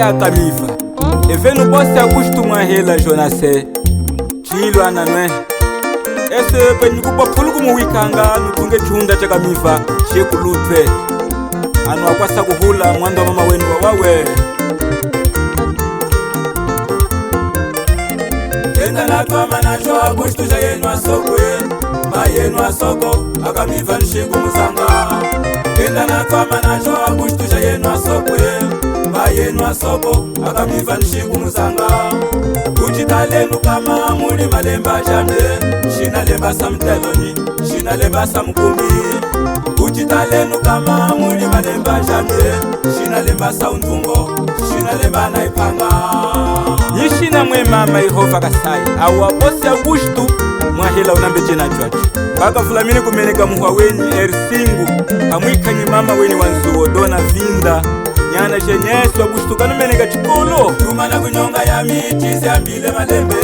ya kamifa evenu bosi akushtumwa hela Jonase chilo ananwe ese penyikupa pulugu muwikanga nutunge chunda cha kamifa shekulutwe anu akwasa kuhula mwando mama wenu wawawe kenda na twama na jwa kushtusha yenu asokwe mayenu asoko akamifa nishiku musanga kenda na twama na jwa kushtusha yenu asokwe mayenu asoko akamifa nishiku musanga kuchitalenu kama muli malemba jamye shina lemba sa mteloni shina lemba sa mkumbi kuchitalenu kama muli malemba jamye shina lemba sa undungo shina lemba na ipanga yishina mwe mama Yehova kasai awa bosi agushtu mwahela unambeje na chwacho baka fulamini kumeneka muhwa weni ersingu amwikanyi mama weni wanzuo dona vinda nyana shenyeswa agushtu kanumeneka chikolo tumana kunyonga ya miti ziambile malembe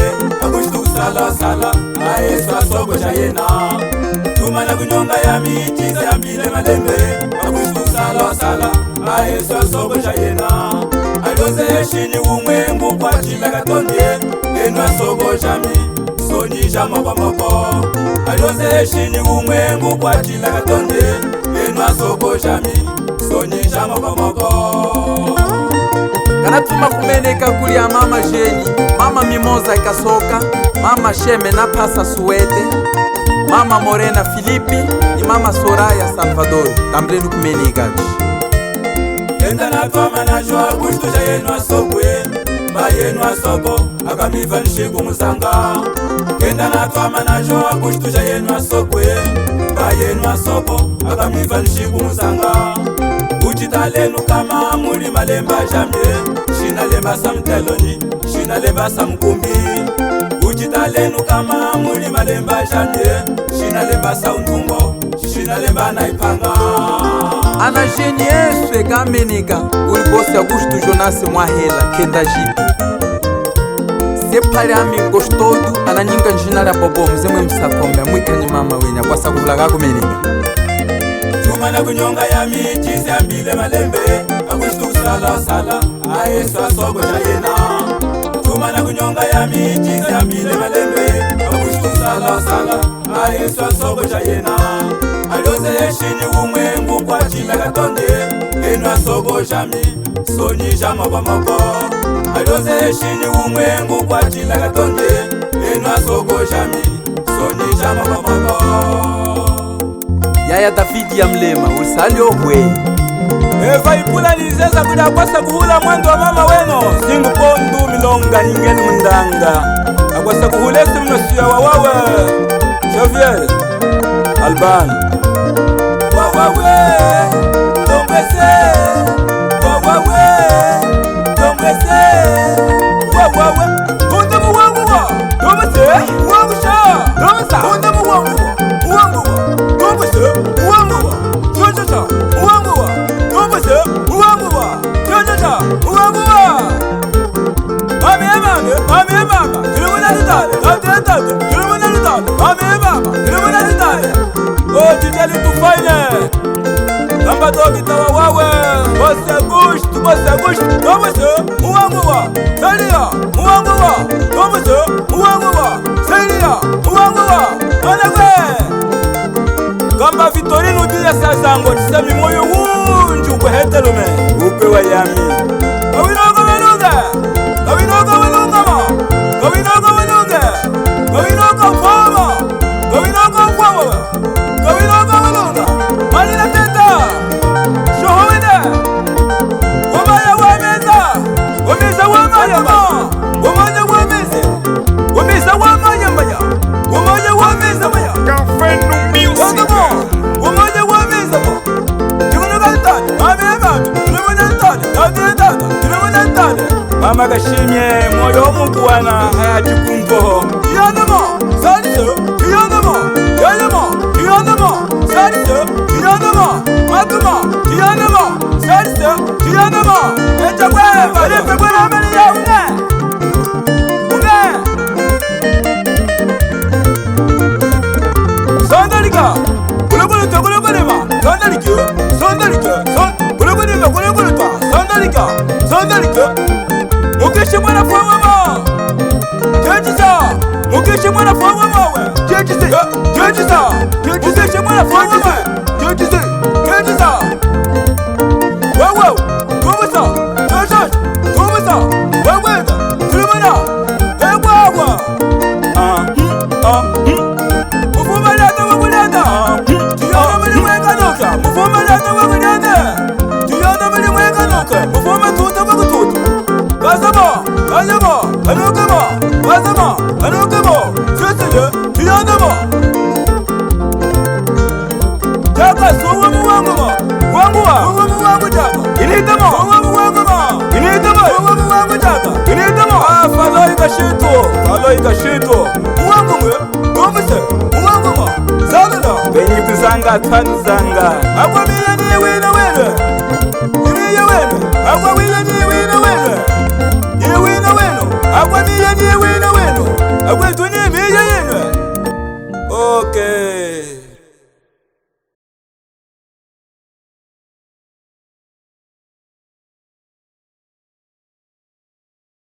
agushtu sala sala aeswa soko chayena tumana kunyonga ya miti ziambile malembe agushtu sala sala aeswa soko chayena adoze heshini umwengu kwa chila katondye enwa soko chami soni jama kwa moko adoze heshini umwengu kwa chila katondye enwa soko chami soni jama kwa moko kanatuma kumeneka kuli ya mama Jeni mama Mimoza ikasoka mama Sheme na Pasa Suwete mama Morena Filipi ni mama Soraya Salvador tamblenu kumeneka kenda na twama na jwa kushtusha yenu asokwe mayenu asoko akamifa nishiku musanga kenda na twama na jwa kushtusha yenu asokwe mayenu asoko akamifa nishiku musanga kuchitalenu kama muli malemba jamye shina lemba sa mteloni shina lemba sa mkumbi kuchitalenu kama muli malemba jamye shina lemba sa undungo shina lemba na ipanga ana Jeni eswe kameneka uli bosi Augusto Jonase mwahela kenda jipi sepali ami ngostodu ananyinga njina la bobo mzemwe msakombe mwikanye mama wenya kwa sakuvulaga kumeneka tumana kunyonga ya miti ziambile malembe Augusto sala sala aeswa soko chayena tumana kunyonga ya miti ziambile malembe Augusto sala sala aeswa soko chayena adoze heshini umwengu kwa chila katondye enwa soko chami soni jama kwa moko adoze heshini umwengu kwa chila katondye enwa soko chami soni jama kwa moko yaya Davidi ya mlema ulisali ohwe eva ipula nizeza kuda kwasa kuhula mwendo wa mama weno singu pondu milonga nyingeni mndanga akwasa kuhulesi mnosiya wawawe Javier Alban wawawe tombese wawawe tombese wawawe undamu wanguwa tombese wangusha tombesa undamu wanguwa tombese wanguwa chochocha wanguwa tombese wanguwa chochocha wanguwa mami mama tulimuna nitale tate tulimuna nitale mami tulimuna nitale o titali tufanye kamba tokitawa wawe bose gush tombese wanguwa salia wanguwa tombese wanguwa salia wanguwa anagwe kamba Vitorino dia sazango tisemi moyo wunju kwa hetelume ukwe wa yami kawinogo wenunga ma kawinogo fama kawinogo wenunga malina teta shohowene wamaya wameza wamaya ma wamanya wameze wameza wamanya maya wamanya wameza maya Kafenu music wamanya wameza ma mama gashimye moyo w'umugwana hayati kumvoho iyanama saliso iyanama saliso iyanama matuma iyanama saliso iyanama echakwe balefe bwana mali ya une sandalika kulekule ma sandalike sandalike kulekule sandalike Sandalika, Sandalika, Mukeshi mwana fwa mama. Jejisa, Mukeshi mwana fwa mama. Jejisa, Jejisa, Mukeshi mwana fwa mama. Jejisa, Jejisa. Wow, Tumasa, Josh, Tumasa, Waweda, Trumana, Ewawa. Mufumana wabulanda. Tuyana mali mweka noka. Mufumana wabulanda. Tuyana mali mweka noka. Mufuma tuta wakututa. Gazama, gazama, anukama, gazama, anukama. Seseye, tuyana ma. Jaka sowa muwanguma, wangua, sowa muwangu jaka. Initama, sowa muwanguma, initama, sowa muwangu jaka. Initama. Falo ikashito, falo ikashito. Muwangumwe, gomese, muwanguma, zalala. Benyi kuzanga, tanzanga. Agwa miya ni wina wene. Imiya wene, agwa miya ni wina wene. Iwina weno, agwa miya ni wina weno. Agwa tuni miya yene. Okay.